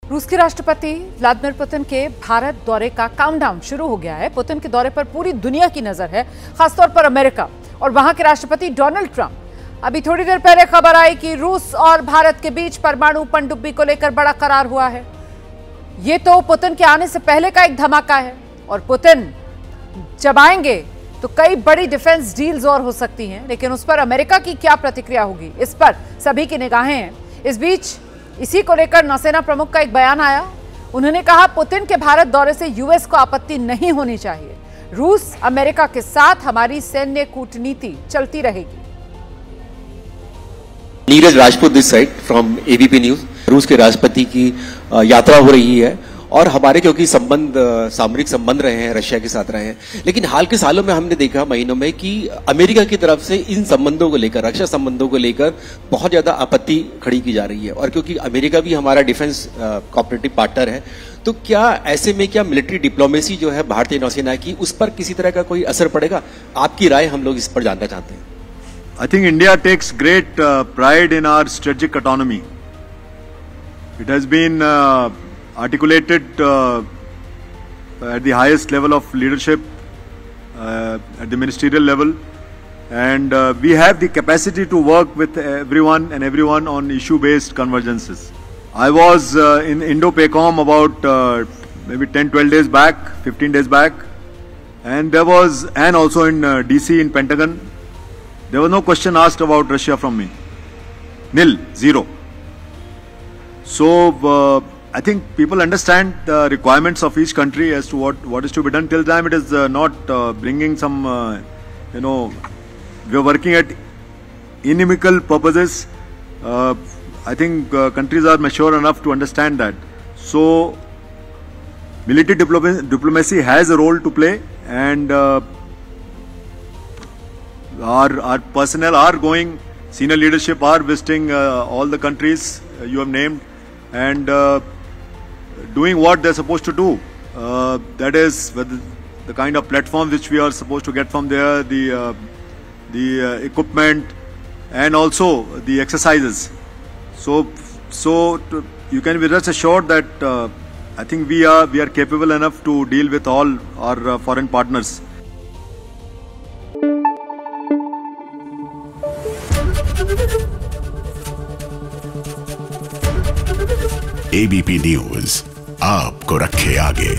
रूस के राष्ट्रपति व्लादिमीर पुतिन के भारत दौरे का काउंटडाउन शुरू हो गया है। पुतिन के दौरे पर पूरी दुनिया की नजर है, खासतौर पर अमेरिका और वहां के राष्ट्रपति डोनाल्ड ट्रंप। अभी थोड़ी देर पहले खबर आई कि रूस और भारत के बीच परमाणु पनडुब्बी को लेकर बड़ा करार हुआ है। ये तो पुतिन के आने से पहले का एक धमाका है और पुतिन जब आएंगे तो कई बड़ी डिफेंस डील्स और हो सकती हैं, लेकिन उस पर अमेरिका की क्या प्रतिक्रिया होगी, इस पर सभी की निगाहें हैं। इस बीच इसी को लेकर नौसेना प्रमुख का एक बयान आया। उन्होंने कहा पुतिन के भारत दौरे से यूएस को आपत्ति नहीं होनी चाहिए। रूस अमेरिका के साथ हमारी सैन्य कूटनीति चलती रहेगी। Neeraj Rajput this side from ABP news. रूस के राष्ट्रपति की यात्रा हो रही है और हमारे क्योंकि संबंध सामरिक संबंध रहे हैं, रशिया के साथ रहे हैं, लेकिन हाल के सालों में हमने देखा महीनों में कि अमेरिका की तरफ से इन संबंधों को लेकर, रक्षा संबंधों को लेकर बहुत ज्यादा आपत्ति खड़ी की जा रही है। और क्योंकि अमेरिका भी हमारा डिफेंस कोऑपरेटिव पार्टनर है, तो क्या ऐसे में क्या मिलिट्री डिप्लोमेसी जो है भारतीय नौसेना की, उस पर किसी तरह का कोई असर पड़ेगा? आपकी राय हम लोग इस पर जानना चाहते हैं। I think India takes great pride in our strategic autonomy. It has been articulated at the highest level of leadership, at the ministerial level, and we have the capacity to work with everyone on issue-based convergences. I was in Indo-PACOM about maybe 10-12 days back, 15 days back, and also in DC in Pentagon. There was no question asked about Russia from me. Nil, zero. So I think people understand the requirements of each country as to what is to be done. Till time it is not bringing some, we are working at inimical purposes. I think countries are mature enough to understand that. So military diplomacy has a role to play, and our personnel are going, senior leadership are visiting all the countries you have named, and doing what they're supposed to do. That is the kind of platform which we are supposed to get from there, the equipment, and also the exercises. So you can be rest assured that I think we are capable enough to deal with all our foreign partners. ABP news आपको रखे आगे।